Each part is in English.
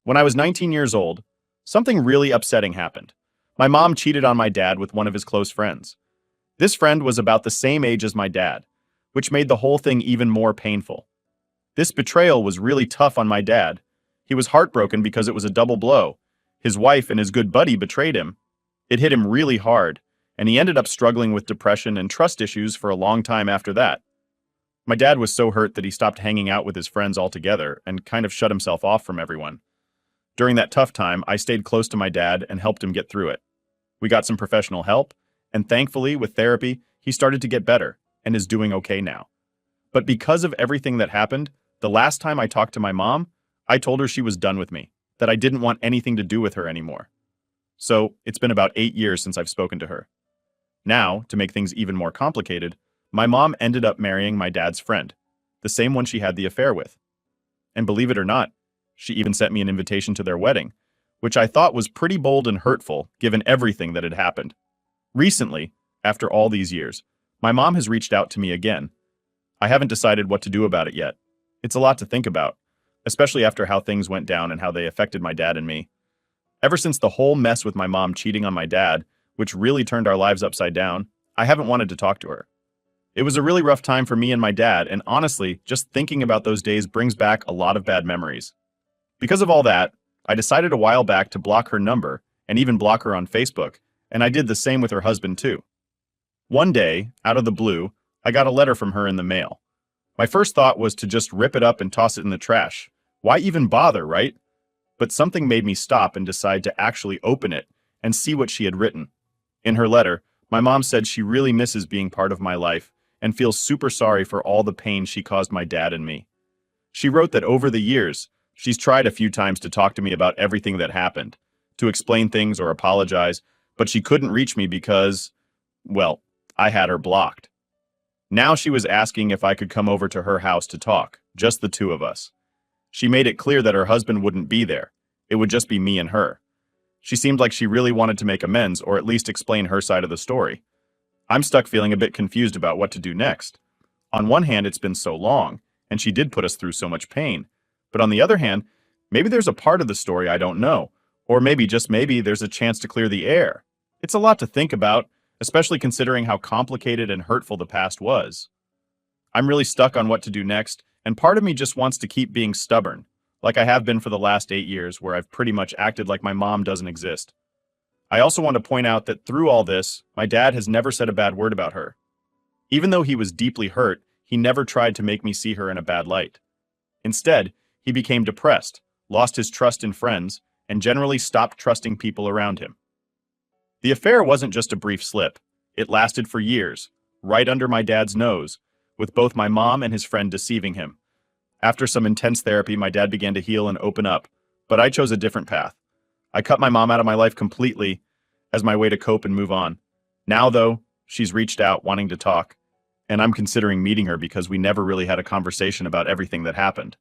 When I was 19 years old, something really upsetting happened. My mom cheated on my dad with one of his close friends. This friend was about the same age as my dad, which made the whole thing even more painful. This betrayal was really tough on my dad. He was heartbroken because it was a double blow. His wife and his good buddy betrayed him. It hit him really hard, and he ended up struggling with depression and trust issues for a long time after that. My dad was so hurt that he stopped hanging out with his friends altogether and kind of shut himself off from everyone. During that tough time, I stayed close to my dad and helped him get through it. We got some professional help, and thankfully, with therapy, he started to get better and is doing okay now. But because of everything that happened, the last time I talked to my mom, I told her she was done with me, that I didn't want anything to do with her anymore. So, it's been about 8 years since I've spoken to her. Now, to make things even more complicated, my mom ended up marrying my dad's friend, the same one she had the affair with. And believe it or not, she even sent me an invitation to their wedding, which I thought was pretty bold and hurtful given everything that had happened. Recently, after all these years, my mom has reached out to me again. I haven't decided what to do about it yet. It's a lot to think about, especially after how things went down and how they affected my dad and me. Ever since the whole mess with my mom cheating on my dad, which really turned our lives upside down, I haven't wanted to talk to her. It was a really rough time for me and my dad, and honestly, just thinking about those days brings back a lot of bad memories. Because of all that, I decided a while back to block her number and even block her on Facebook, and I did the same with her husband too. One day, out of the blue, I got a letter from her in the mail. My first thought was to just rip it up and toss it in the trash. Why even bother, right? But something made me stop and decide to actually open it and see what she had written. In her letter, my mom said she really misses being part of my life and feels super sorry for all the pain she caused my dad and me. She wrote that over the years, she's tried a few times to talk to me about everything that happened, to explain things or apologize, but she couldn't reach me because, well, I had her blocked. Now she was asking if I could come over to her house to talk, just the two of us. She made it clear that her husband wouldn't be there. It would just be me and her. She seemed like she really wanted to make amends or at least explain her side of the story. I'm stuck feeling a bit confused about what to do next. On one hand, it's been so long, and she did put us through so much pain. But on the other hand, maybe there's a part of the story I don't know, or maybe, just maybe, there's a chance to clear the air. It's a lot to think about, especially considering how complicated and hurtful the past was. I'm really stuck on what to do next, and part of me just wants to keep being stubborn, like I have been for the last 8 years, where I've pretty much acted like my mom doesn't exist. I also want to point out that through all this, my dad has never said a bad word about her. Even though he was deeply hurt, he never tried to make me see her in a bad light. Instead, he became depressed, lost his trust in friends, and generally stopped trusting people around him. The affair wasn't just a brief slip. It lasted for years, right under my dad's nose, with both my mom and his friend deceiving him. After some intense therapy, my dad began to heal and open up, but I chose a different path. I cut my mom out of my life completely as my way to cope and move on. Now, though, she's reached out wanting to talk, and I'm considering meeting her because we never really had a conversation about everything that happened.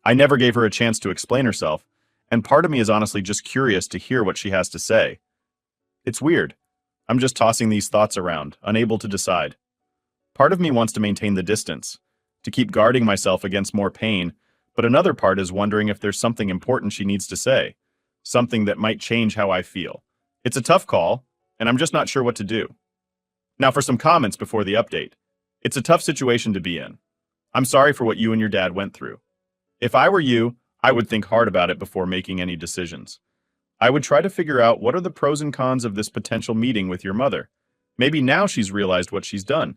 I never gave her a chance to explain herself, and part of me is honestly just curious to hear what she has to say. It's weird. I'm just tossing these thoughts around, unable to decide. Part of me wants to maintain the distance, to keep guarding myself against more pain, but another part is wondering if there's something important she needs to say, something that might change how I feel. It's a tough call, and I'm just not sure what to do. Now for some comments before the update. It's a tough situation to be in. I'm sorry for what you and your dad went through. If I were you, I would think hard about it before making any decisions. I would try to figure out what are the pros and cons of this potential meeting with your mother. Maybe now she's realized what she's done,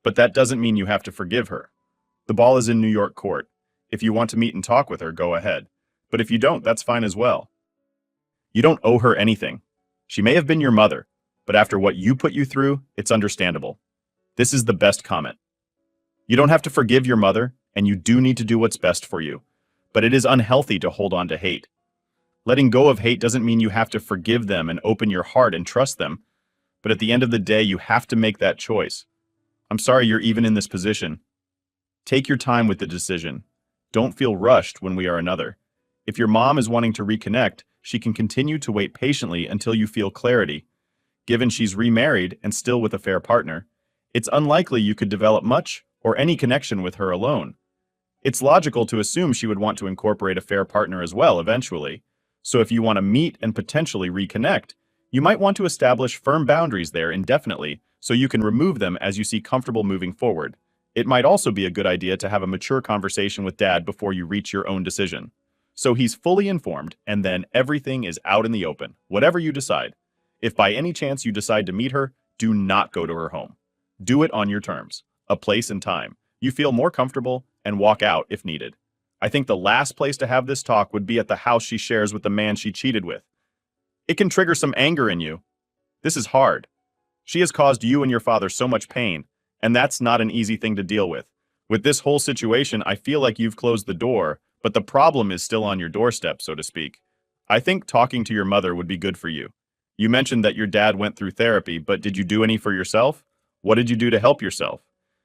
but that doesn't mean you have to forgive her. The ball is in New York court. If you want to meet and talk with her, go ahead. But if you don't, that's fine as well. You don't owe her anything. She may have been your mother, but after what you put you through, it's understandable. This is the best comment. You don't have to forgive your mother, and you do need to do what's best for you. But it is unhealthy to hold on to hate. Letting go of hate doesn't mean you have to forgive them and open your heart and trust them. But at the end of the day, you have to make that choice. I'm sorry you're even in this position. Take your time with the decision. Don't feel rushed when we are another. If your mom is wanting to reconnect, she can continue to wait patiently until you feel clarity. Given she's remarried and still with a fair partner, it's unlikely you could develop much or any connection with her alone. It's logical to assume she would want to incorporate a fair partner as well eventually. So if you want to meet and potentially reconnect, you might want to establish firm boundaries there indefinitely so you can remove them as you see comfortable moving forward. It might also be a good idea to have a mature conversation with dad before you reach your own decision. So he's fully informed, and then everything is out in the open, whatever you decide. If by any chance you decide to meet her, do not go to her home. Do it on your terms, a place and time. You feel more comfortable, and walk out if needed. I think the last place to have this talk would be at the house she shares with the man she cheated with. It can trigger some anger in you. This is hard. She has caused you and your father so much pain, and that's not an easy thing to deal with. With this whole situation, I feel like you've closed the door, but the problem is still on your doorstep, so to speak. I think talking to your mother would be good for you. You mentioned that your dad went through therapy, but did you do any for yourself? What did you do to help yourself?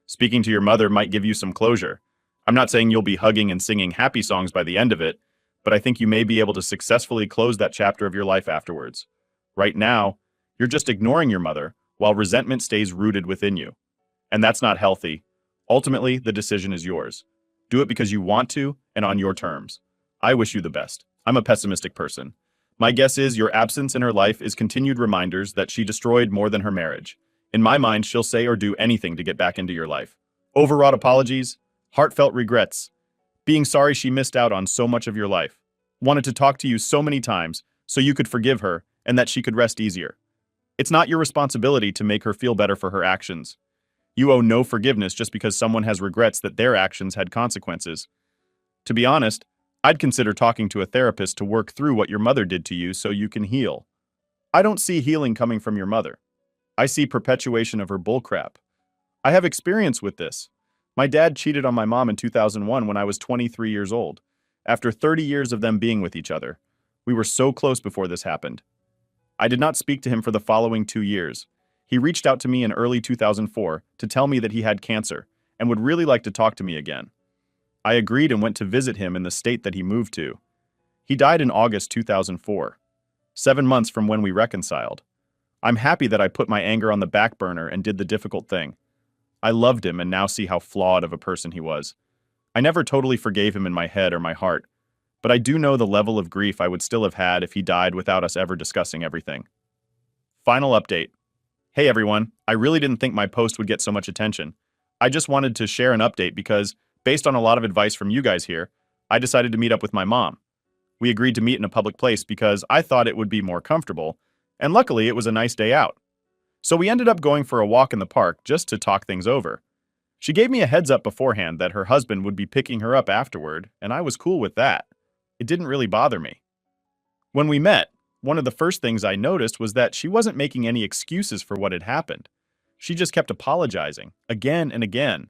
Speaking to your mother might give you some closure. I'm not saying you'll be hugging and singing happy songs by the end of it, but I think you may be able to successfully close that chapter of your life afterwards. Right now, you're just ignoring your mother, while resentment stays rooted within you. And that's not healthy. Ultimately, the decision is yours. Do it because you want to and on your terms. I wish you the best. I'm a pessimistic person. My guess is your absence in her life is continued reminders that she destroyed more than her marriage. In my mind, she'll say or do anything to get back into your life. Overwrought apologies, heartfelt regrets, being sorry she missed out on so much of your life, wanted to talk to you so many times so you could forgive her and that she could rest easier. It's not your responsibility to make her feel better for her actions. You owe no forgiveness just because someone has regrets that their actions had consequences. To be honest, I'd consider talking to a therapist to work through what your mother did to you so you can heal. I don't see healing coming from your mother. I see perpetuation of her bullcrap. I have experience with this. My dad cheated on my mom in 2001 when I was 23 years old. After 30 years of them being with each other. We were so close before this happened. I did not speak to him for the following 2 years. He reached out to me in early 2004 to tell me that he had cancer and would really like to talk to me again. I agreed and went to visit him in the state that he moved to. He died in August 2004, 7 months from when we reconciled. I'm happy that I put my anger on the back burner and did the difficult thing. I loved him and now see how flawed of a person he was. I never totally forgave him in my head or my heart, but I do know the level of grief I would still have had if he died without us ever discussing everything. Final update. Hey everyone, I really didn't think my post would get so much attention. I just wanted to share an update because, based on a lot of advice from you guys here, I decided to meet up with my mom. We agreed to meet in a public place because I thought it would be more comfortable, and luckily it was a nice day out. So we ended up going for a walk in the park just to talk things over. She gave me a heads up beforehand that her husband would be picking her up afterward, and I was cool with that. It didn't really bother me. When we met, one of the first things I noticed was that she wasn't making any excuses for what had happened. She just kept apologizing, again and again.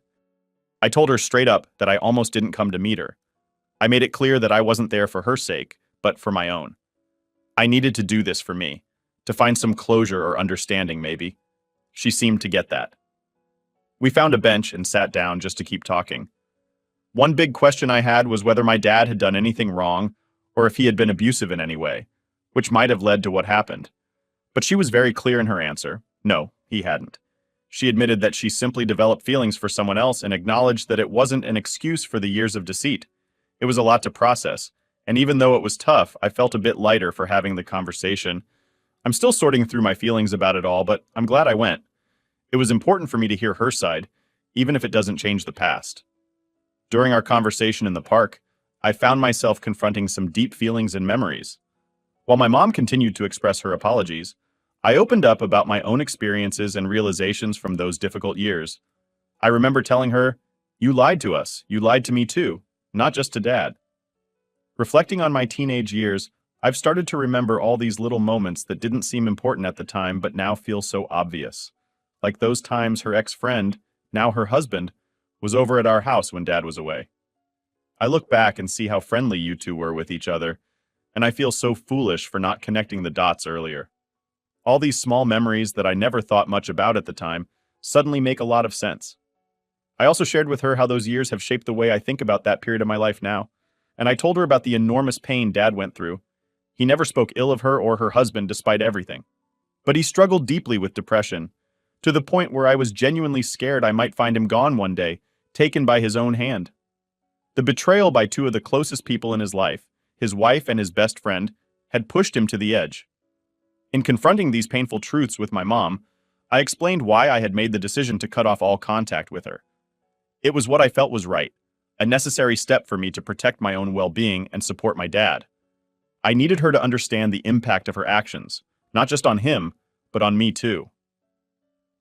I told her straight up that I almost didn't come to meet her. I made it clear that I wasn't there for her sake, but for my own. I needed to do this for me, to find some closure or understanding maybe. She seemed to get that. We found a bench and sat down just to keep talking. One big question I had was whether my dad had done anything wrong or if he had been abusive in any way, which might have led to what happened. But she was very clear in her answer. No, he hadn't. She admitted that she simply developed feelings for someone else and acknowledged that it wasn't an excuse for the years of deceit. It was a lot to process, and even though it was tough, I felt a bit lighter for having the conversation. I'm still sorting through my feelings about it all, but I'm glad I went. It was important for me to hear her side, even if it doesn't change the past. During our conversation in the park, I found myself confronting some deep feelings and memories. While my mom continued to express her apologies, I opened up about my own experiences and realizations from those difficult years. I remember telling her, "You lied to us. You lied to me too, not just to Dad." Reflecting on my teenage years, I've started to remember all these little moments that didn't seem important at the time but now feel so obvious. Like those times her ex-friend, now her husband, was over at our house when Dad was away. I look back and see how friendly you two were with each other, and I feel so foolish for not connecting the dots earlier. All these small memories that I never thought much about at the time suddenly make a lot of sense. I also shared with her how those years have shaped the way I think about that period of my life now, and I told her about the enormous pain Dad went through. He never spoke ill of her or her husband despite everything. But he struggled deeply with depression, to the point where I was genuinely scared I might find him gone one day, taken by his own hand. The betrayal by two of the closest people in his life, his wife and his best friend, had pushed him to the edge. In confronting these painful truths with my mom, I explained why I had made the decision to cut off all contact with her. It was what I felt was right, a necessary step for me to protect my own well-being and support my dad. I needed her to understand the impact of her actions, not just on him, but on me too.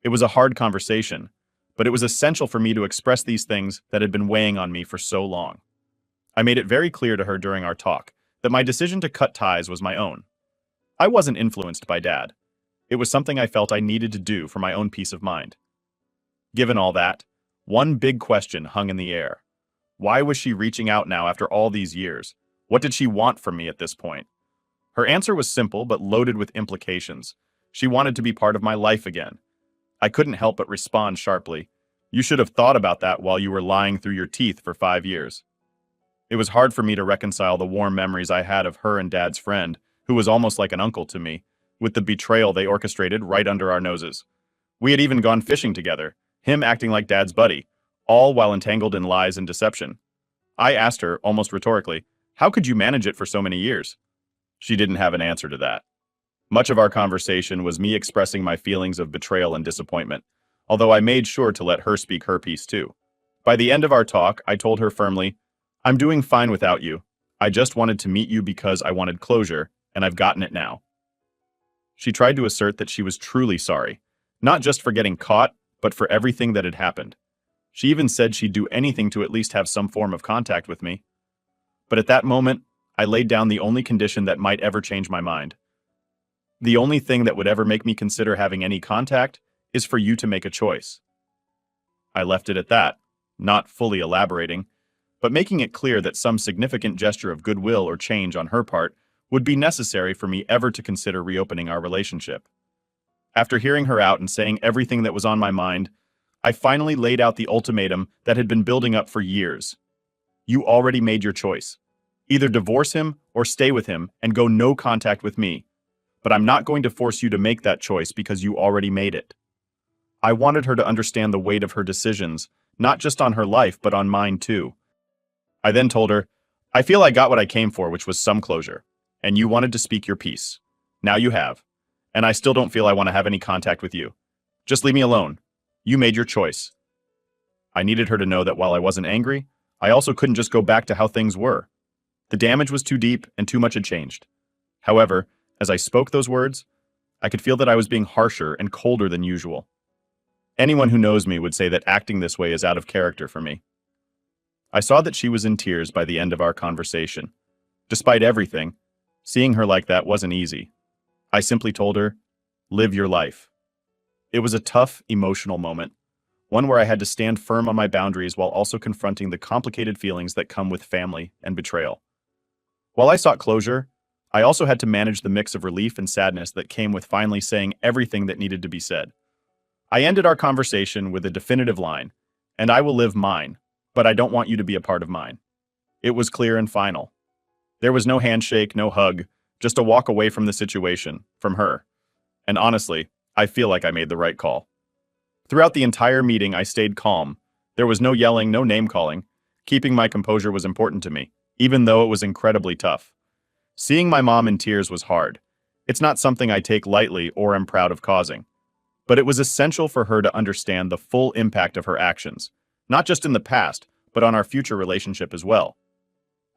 It was a hard conversation, but it was essential for me to express these things that had been weighing on me for so long. I made it very clear to her during our talk that my decision to cut ties was my own. I wasn't influenced by Dad. It was something I felt I needed to do for my own peace of mind. Given all that, one big question hung in the air. Why was she reaching out now after all these years? What did she want from me at this point? Her answer was simple but loaded with implications. She wanted to be part of my life again. I couldn't help but respond sharply. You should have thought about that while you were lying through your teeth for 5 years. It was hard for me to reconcile the warm memories I had of her and Dad's friend, who was almost like an uncle to me, with the betrayal they orchestrated right under our noses. We had even gone fishing together, him acting like Dad's buddy, all while entangled in lies and deception. I asked her, almost rhetorically, how could you manage it for so many years? She didn't have an answer to that. Much of our conversation was me expressing my feelings of betrayal and disappointment, although I made sure to let her speak her piece too. By the end of our talk, I told her firmly, I'm doing fine without you. I just wanted to meet you because I wanted closure, and I've gotten it now. She tried to assert that she was truly sorry, not just for getting caught, but for everything that had happened. She even said she'd do anything to at least have some form of contact with me. But at that moment, I laid down the only condition that might ever change my mind. The only thing that would ever make me consider having any contact is for you to make a choice. I left it at that, not fully elaborating, but making it clear that some significant gesture of goodwill or change on her part would be necessary for me ever to consider reopening our relationship. After hearing her out and saying everything that was on my mind, I finally laid out the ultimatum that had been building up for years. You already made your choice. Either divorce him or stay with him and go no contact with me. But I'm not going to force you to make that choice because you already made it. I wanted her to understand the weight of her decisions, not just on her life, but on mine too. I then told her, I feel I got what I came for, which was some closure, and you wanted to speak your piece. Now you have. And I still don't feel I want to have any contact with you. Just leave me alone. You made your choice. I needed her to know that while I wasn't angry, I also couldn't just go back to how things were. The damage was too deep and too much had changed. However, as I spoke those words, I could feel that I was being harsher and colder than usual. Anyone who knows me would say that acting this way is out of character for me. I saw that she was in tears by the end of our conversation. Despite everything, seeing her like that wasn't easy. I simply told her, live your life. It was a tough, emotional moment, one where I had to stand firm on my boundaries while also confronting the complicated feelings that come with family and betrayal. While I sought closure, I also had to manage the mix of relief and sadness that came with finally saying everything that needed to be said. I ended our conversation with a definitive line, and I will live mine, but I don't want you to be a part of mine. It was clear and final. There was no handshake, no hug, just a walk away from the situation, from her. And honestly, I feel like I made the right call. Throughout the entire meeting, I stayed calm. There was no yelling, no name-calling. Keeping my composure was important to me, even though it was incredibly tough. Seeing my mom in tears was hard. It's not something I take lightly or am proud of causing. But it was essential for her to understand the full impact of her actions, not just in the past, but on our future relationship as well.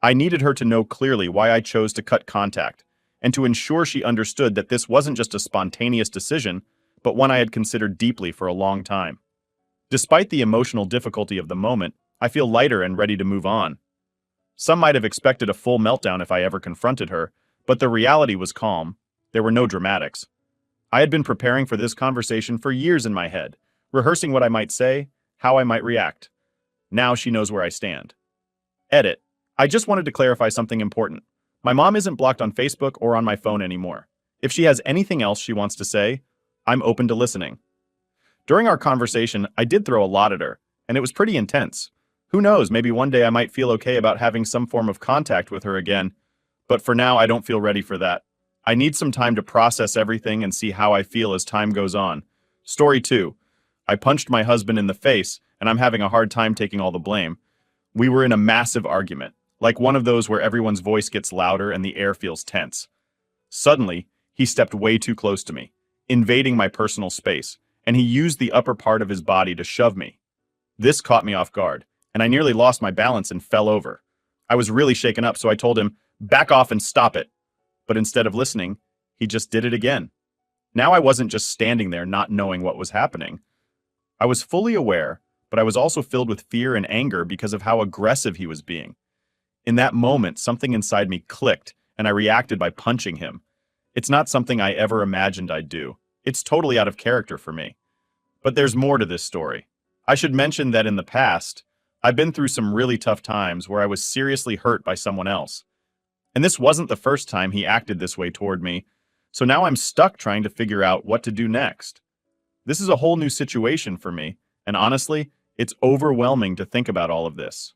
I needed her to know clearly why I chose to cut contact, and to ensure she understood that this wasn't just a spontaneous decision, but one I had considered deeply for a long time. Despite the emotional difficulty of the moment, I feel lighter and ready to move on. Some might have expected a full meltdown if I ever confronted her, but the reality was calm. There were no dramatics. I had been preparing for this conversation for years in my head, rehearsing what I might say, how I might react. Now she knows where I stand. Edit. I just wanted to clarify something important. My mom isn't blocked on Facebook or on my phone anymore. If she has anything else she wants to say, I'm open to listening. During our conversation, I did throw a lot at her, and it was pretty intense. Who knows, maybe one day I might feel okay about having some form of contact with her again. But for now, I don't feel ready for that. I need some time to process everything and see how I feel as time goes on. Story 2. I punched my husband in the face, and I'm having a hard time taking all the blame. We were in a massive argument, like one of those where everyone's voice gets louder and the air feels tense. Suddenly, he stepped way too close to me, invading my personal space, and he used the upper part of his body to shove me. This caught me off guard, and I nearly lost my balance and fell over. I was really shaken up, so I told him, "Back off and stop it." But instead of listening, he just did it again. Now I wasn't just standing there not knowing what was happening. I was fully aware, but I was also filled with fear and anger because of how aggressive he was being. In that moment, something inside me clicked, and I reacted by punching him. It's not something I ever imagined I'd do. It's totally out of character for me. But there's more to this story. I should mention that in the past, I've been through some really tough times where I was seriously hurt by someone else. And this wasn't the first time he acted this way toward me, so now I'm stuck trying to figure out what to do next. This is a whole new situation for me, and honestly, it's overwhelming to think about all of this.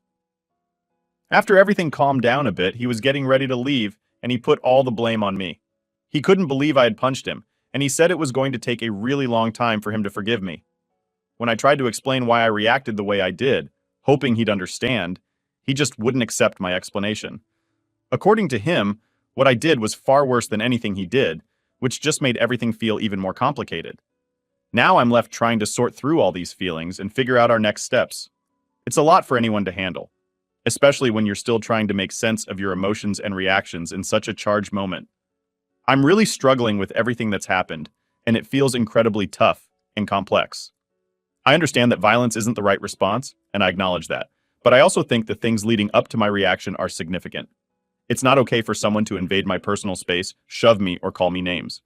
After everything calmed down a bit, he was getting ready to leave, and he put all the blame on me. He couldn't believe I had punched him, and he said it was going to take a really long time for him to forgive me. When I tried to explain why I reacted the way I did, hoping he'd understand, he just wouldn't accept my explanation. According to him, what I did was far worse than anything he did, which just made everything feel even more complicated. Now I'm left trying to sort through all these feelings and figure out our next steps. It's a lot for anyone to handle, especially when you're still trying to make sense of your emotions and reactions in such a charged moment. I'm really struggling with everything that's happened, and it feels incredibly tough and complex. I understand that violence isn't the right response, and I acknowledge that, but I also think the things leading up to my reaction are significant. It's not okay for someone to invade my personal space, shove me, or call me names.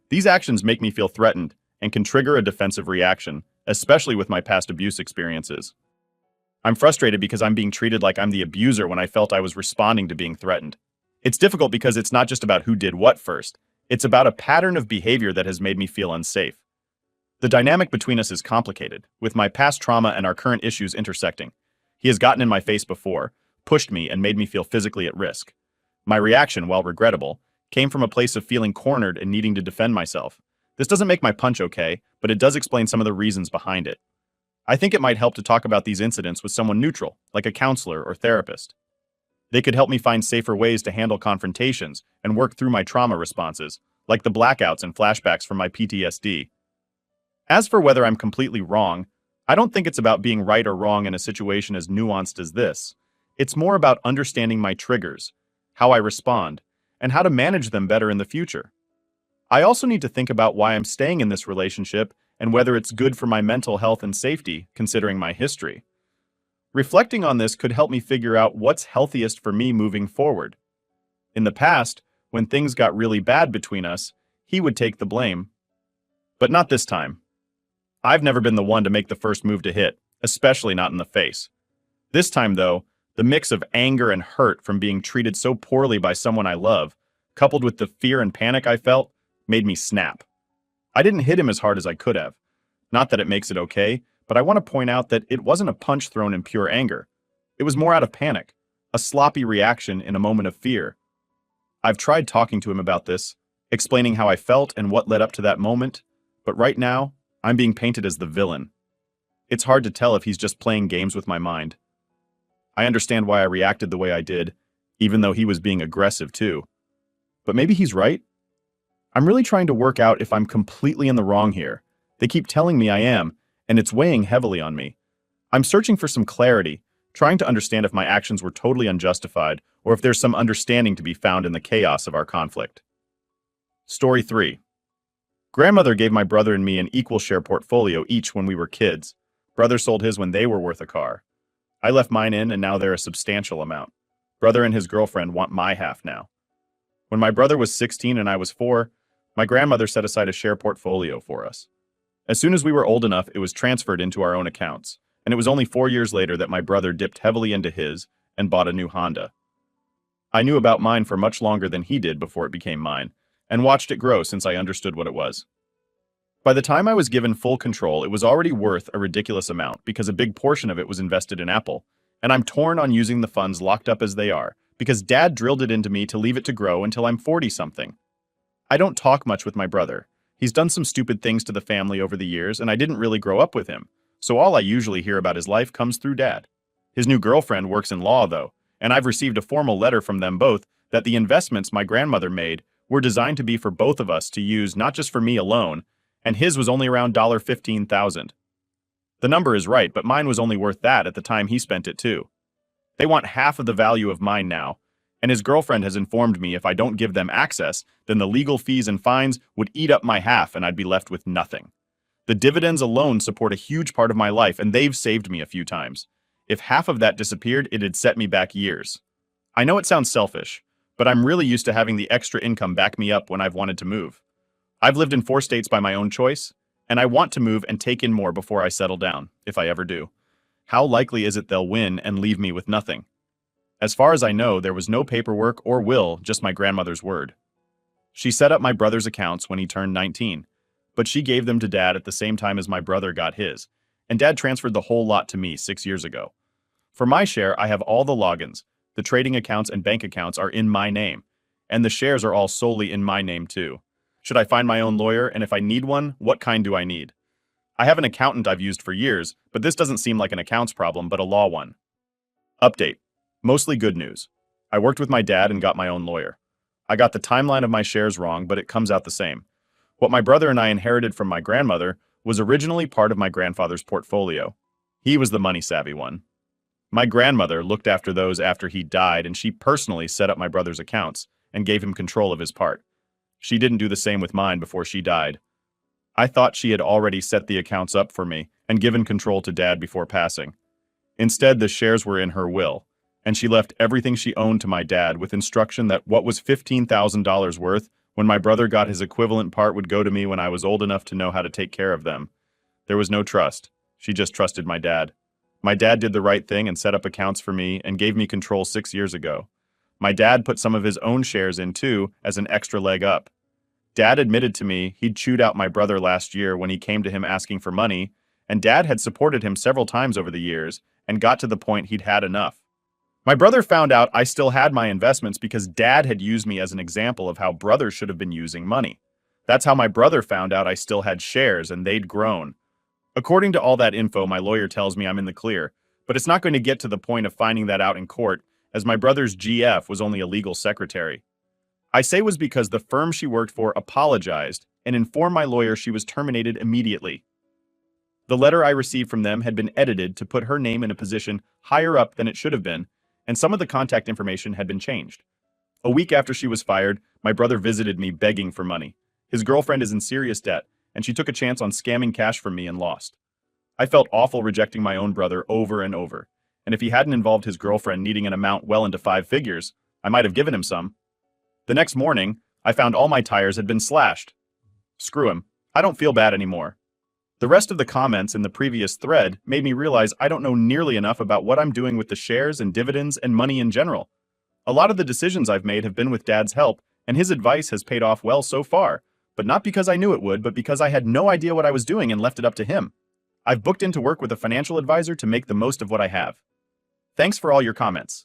These actions make me feel threatened and can trigger a defensive reaction, especially with my past abuse experiences. I'm frustrated because I'm being treated like I'm the abuser when I felt I was responding to being threatened. It's difficult because it's not just about who did what first. It's about a pattern of behavior that has made me feel unsafe. The dynamic between us is complicated, with my past trauma and our current issues intersecting. He has gotten in my face before, pushed me, and made me feel physically at risk. My reaction, while regrettable, came from a place of feeling cornered and needing to defend myself. This doesn't make my punch okay, but it does explain some of the reasons behind it. I think it might help to talk about these incidents with someone neutral, like a counselor or therapist. They could help me find safer ways to handle confrontations and work through my trauma responses, like the blackouts and flashbacks from my PTSD. As for whether I'm completely wrong, I don't think it's about being right or wrong in a situation as nuanced as this. It's more about understanding my triggers, how I respond, and how to manage them better in the future. I also need to think about why I'm staying in this relationship and whether it's good for my mental health and safety, considering my history. Reflecting on this could help me figure out what's healthiest for me moving forward. In the past, when things got really bad between us, he would take the blame. But not this time. I've never been the one to make the first move to hit, especially not in the face. This time, though, the mix of anger and hurt from being treated so poorly by someone I love, coupled with the fear and panic I felt, made me snap. I didn't hit him as hard as I could have. Not that it makes it okay, but I want to point out that it wasn't a punch thrown in pure anger. It was more out of panic, a sloppy reaction in a moment of fear. I've tried talking to him about this, explaining how I felt and what led up to that moment, but right now, I'm being painted as the villain. It's hard to tell if he's just playing games with my mind. I understand why I reacted the way I did, even though he was being aggressive too. But maybe he's right? I'm really trying to work out if I'm completely in the wrong here. They keep telling me I am, and it's weighing heavily on me. I'm searching for some clarity, trying to understand if my actions were totally unjustified or if there's some understanding to be found in the chaos of our conflict. Story 3. Grandmother gave my brother and me an equal share portfolio each when we were kids. Brother sold his when they were worth a car. I left mine in, and now they're a substantial amount. Brother and his girlfriend want my half now. When my brother was 16 and I was 4, my grandmother set aside a share portfolio for us. As soon as we were old enough, it was transferred into our own accounts, and it was only 4 years later that my brother dipped heavily into his and bought a new Honda. I knew about mine for much longer than he did before it became mine, and watched it grow since I understood what it was. By the time I was given full control, it was already worth a ridiculous amount because a big portion of it was invested in Apple, and I'm torn on using the funds locked up as they are because Dad drilled it into me to leave it to grow until I'm 40-something. I don't talk much with my brother. He's done some stupid things to the family over the years, and I didn't really grow up with him, so all I usually hear about his life comes through Dad. His new girlfriend works in law, though, and I've received a formal letter from them both that the investments my grandmother made were designed to be for both of us to use, not just for me alone, and his was only around $15,000. The number is right, but mine was only worth that at the time he spent it too. They want half of the value of mine now, and his girlfriend has informed me if I don't give them access, then the legal fees and fines would eat up my half and I'd be left with nothing. The dividends alone support a huge part of my life, and they've saved me a few times. If half of that disappeared, it'd set me back years. I know it sounds selfish, but I'm really used to having the extra income back me up when I've wanted to move. I've lived in 4 states by my own choice, and I want to move and take in more before I settle down, if I ever do. How likely is it they'll win and leave me with nothing? As far as I know, there was no paperwork or will, just my grandmother's word. She set up my brother's accounts when he turned 19, but she gave them to Dad at the same time as my brother got his, and Dad transferred the whole lot to me 6 years ago. For my share, I have all the logins. The trading accounts and bank accounts are in my name, and the shares are all solely in my name too. Should I find my own lawyer, and if I need one, what kind do I need? I have an accountant I've used for years, but this doesn't seem like an accounts problem, but a law one. Update. Mostly good news. I worked with my dad and got my own lawyer. I got the timeline of my shares wrong, but it comes out the same. What my brother and I inherited from my grandmother was originally part of my grandfather's portfolio. He was the money-savvy one. My grandmother looked after those after he died, and she personally set up my brother's accounts and gave him control of his part. She didn't do the same with mine before she died. I thought she had already set the accounts up for me and given control to Dad before passing. Instead, the shares were in her will, and she left everything she owned to my dad with instruction that what was $15,000 worth when my brother got his equivalent part would go to me when I was old enough to know how to take care of them. There was no trust. She just trusted my dad. My dad did the right thing and set up accounts for me and gave me control 6 years ago. My dad put some of his own shares in too as an extra leg up. Dad admitted to me he'd chewed out my brother last year when he came to him asking for money, and Dad had supported him several times over the years and got to the point he'd had enough. My brother found out I still had my investments because Dad had used me as an example of how brothers should have been using money. That's how my brother found out I still had shares and they'd grown. According to all that info, my lawyer tells me I'm in the clear, but it's not going to get to the point of finding that out in court, as my brother's GF was only a legal secretary. I say was because the firm she worked for apologized and informed my lawyer she was terminated immediately. The letter I received from them had been edited to put her name in a position higher up than it should have been, and some of the contact information had been changed. A week after she was fired, my brother visited me begging for money. His girlfriend is in serious debt, and she took a chance on scamming cash from me and lost. I felt awful rejecting my own brother over and over, and if he hadn't involved his girlfriend needing an amount well into 5 figures, I might have given him some. The next morning, I found all my tires had been slashed. Screw him. I don't feel bad anymore. The rest of the comments in the previous thread made me realize I don't know nearly enough about what I'm doing with the shares and dividends and money in general. A lot of the decisions I've made have been with Dad's help, and his advice has paid off well so far, but not because I knew it would, but because I had no idea what I was doing and left it up to him. I've booked in to work with a financial advisor to make the most of what I have. Thanks for all your comments.